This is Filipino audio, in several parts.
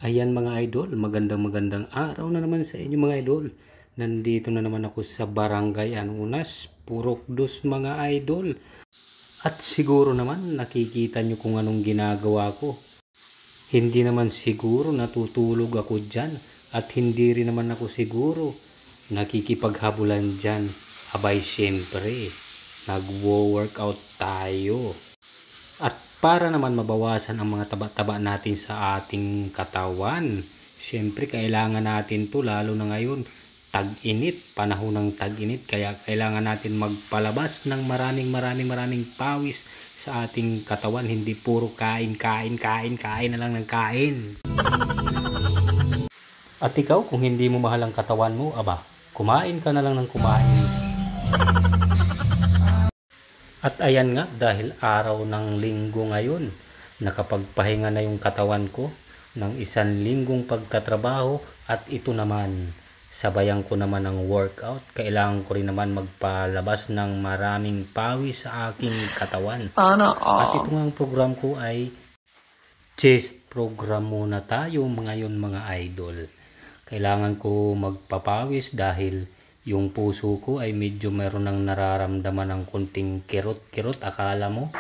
Ayan mga idol, magandang araw na naman sa inyo mga idol. Nandito na naman ako sa Barangay Anunas, Purok Dos mga idol. At siguro naman nakikita nyo kung anong ginagawa ko. Hindi naman siguro natutulog ako dyan. At hindi rin naman ako siguro nakikipaghabulan dyan. Abay syempre, nagwo-workout tayo. At para naman mabawasan ang mga taba-taba natin sa ating katawan, syempre kailangan natin to, lalo na ngayon, tag-init, panahon ng tag-init, kaya kailangan natin magpalabas ng maraming pawis sa ating katawan, hindi puro kain na lang ng kain. At ikaw, kung hindi mo mahal ang katawan mo, aba, kumain ka na lang ng kumain. At ayan nga, dahil araw ng linggo ngayon, nakapagpahinga na yung katawan ko ng 1 linggong pagtatrabaho, at ito naman, sabayan ko naman ng workout. Kailangan ko rin naman magpalabas ng maraming pawis sa aking katawan. Sana all. At ito nga ang program ko ay chest program muna tayo ngayon mga idol. Kailangan ko magpapawis dahil yung puso ko ay medyo meron ng nararamdaman ng kunting kirot-kirot. Akala mo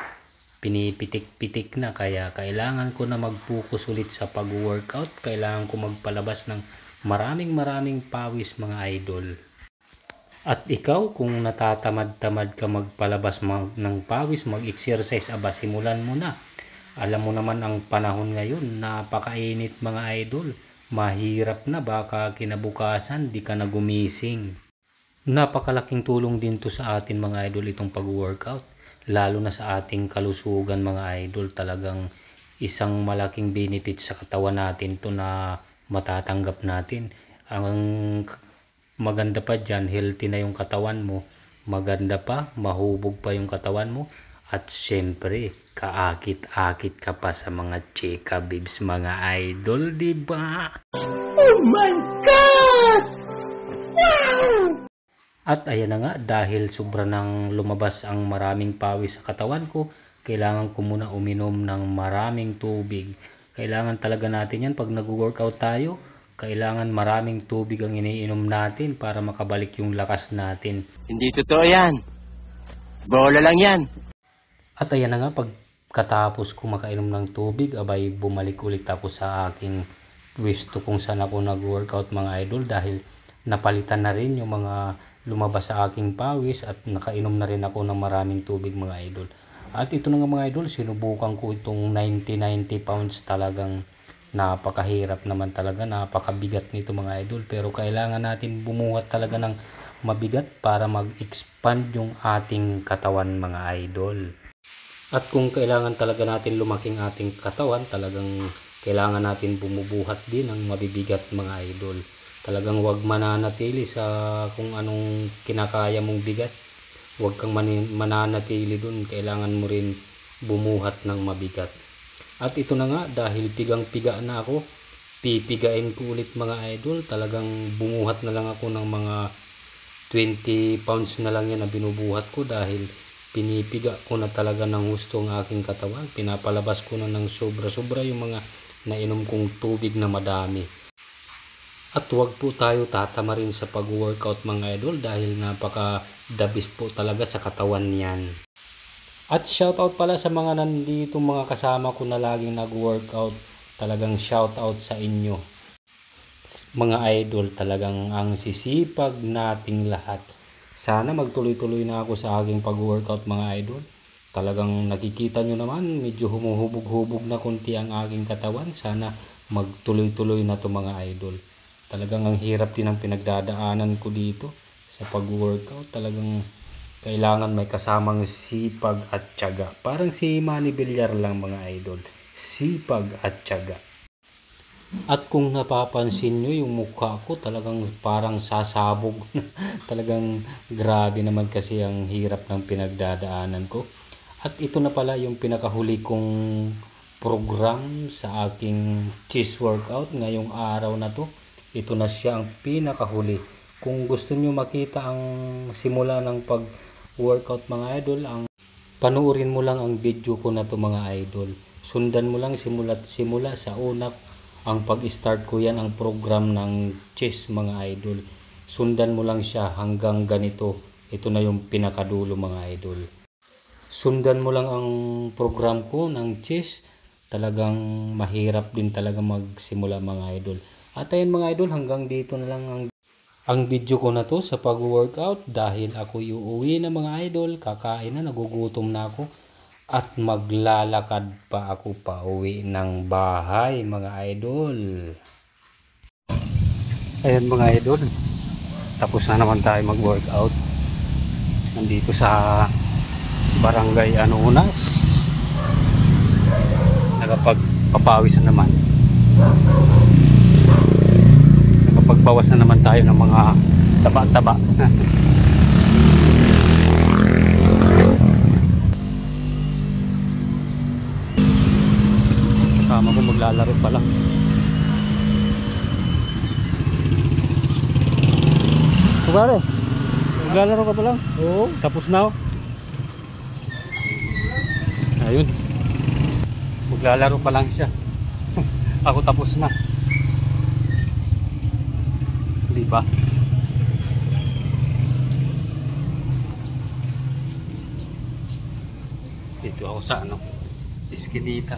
pinipitik-pitik na, kaya kailangan ko na mag-focus ulit sa pag-workout. Kailangan ko magpalabas ng maraming pawis mga idol. At ikaw, kung natatamad-tamad ka magpalabas ng pawis, mag-exercise, aba simulan mo na. Alam mo naman ang panahon ngayon, napakainit mga idol. Mahirap na, baka kinabukasan di ka na gumising. Napakalaking tulong din to sa atin mga idol, itong pag-workout, lalo na sa ating kalusugan mga idol. Talagang isang malaking benefit sa katawan natin to na matatanggap natin. Ang maganda pa dyan, healthy na yung katawan mo, maganda pa, mahubog pa yung katawan mo, at syempre kaakit-akit ka pa sa mga chika babes mga idol, diba? Oh my God! Wow! At ayan na nga, dahil sobra nang lumabas ang maraming pawis sa katawan ko, kailangan ko muna uminom ng maraming tubig. Kailangan talaga natin yan pag nag-workout tayo. Kailangan maraming tubig ang iniinom natin para makabalik yung lakas natin. Hindi totoo yan. Bola lang yan. At ayan na nga, pagkatapos ko makainom ng tubig, abay bumalik ulit ako sa aking pwesto kung saan ako nag-workout mga idol, dahil napalitan na rin yung mga lumabas sa aking pawis at nakainom na rin ako ng maraming tubig mga idol. At ito na nga mga idol, sinubukan ko itong 90 pounds. Talagang napakahirap naman talaga, napakabigat nito mga idol, pero kailangan natin bumuhat talaga ng mabigat para mag-expand yung ating katawan mga idol. At kung kailangan talaga natin lumaking ating katawan, talagang kailangan natin bumubuhat din ng mabibigat mga idol. Talagang wag mananatili sa kung anong kinakaya mong bigat. Huwag kang mananatili dun. Kailangan mo rin bumuhat ng mabigat. At ito na nga, dahil pigang-piga na ako, pipigain ko ulit mga idol. Talagang bumuhat na lang ako ng mga 20 pounds na lang yan na binubuhat ko, dahil pinipiga ko na talaga ng gusto ang aking katawan. Pinapalabas ko na ng sobra-sobra yung mga nainom kong tubig na madami. At huwag po tayo tatamarin sa pag-workout mga idol, dahil napaka-the best po talaga sa katawan niyan. At shoutout pala sa mga nandito, mga kasama ko na laging nag-workout. Talagang shoutout sa inyo mga idol, talagang ang sisipag nating lahat. Sana magtuloy-tuloy na ako sa aking pag-workout mga idol. Talagang nakikita nyo naman, medyo humuhubog-hubog na konti ang aking katawan. Sana magtuloy-tuloy na to mga idol. Talagang ang hirap din ang pinagdadaanan ko dito sa pag-workout. Talagang kailangan may kasamang sipag at tiyaga. Parang si Manny Villar lang mga idol. Sipag at tiyaga. At kung napapansin nyo yung mukha ko, talagang parang sasabog. Talagang grabe naman kasi ang hirap ng pinagdadaanan ko. At ito na pala yung pinakahuli kong program sa aking chest workout ngayong araw na to. Ito na siya ang pinakahuli. Kung gusto nyo makita ang simula ng pag-workout mga idol, ang Panuorin mo lang ang video ko na to mga idol. Sundan mo lang simula sa una ang pag-start ko yan, ang program ng chess mga idol. Sundan mo lang siya hanggang ganito. Ito na yung pinakadulo mga idol. Sundan mo lang ang program ko ng chess. Talagang mahirap din talaga magsimula mga idol. At ayun mga idol, hanggang dito na lang ang video ko na to sa pag-workout dahil ako uuwi na mga idol, kakain na, nagugutom na ako at maglalakad pa ako pa uwi ng bahay mga idol. Ayan mga idol, tapos na naman tayo mag-workout nandito sa Barangay Anunas. Nakapagpapawis na naman, nakapagbawas na naman tayo ng mga taba-taba. Kasama ko maglalaro pa lang. Pare, maglalaro ka pa lang? Oo. Tapos na ako. Ayun. Maglalaro pa lang siya. Ako tapos na. Diba? Dito ako sa Eskinita.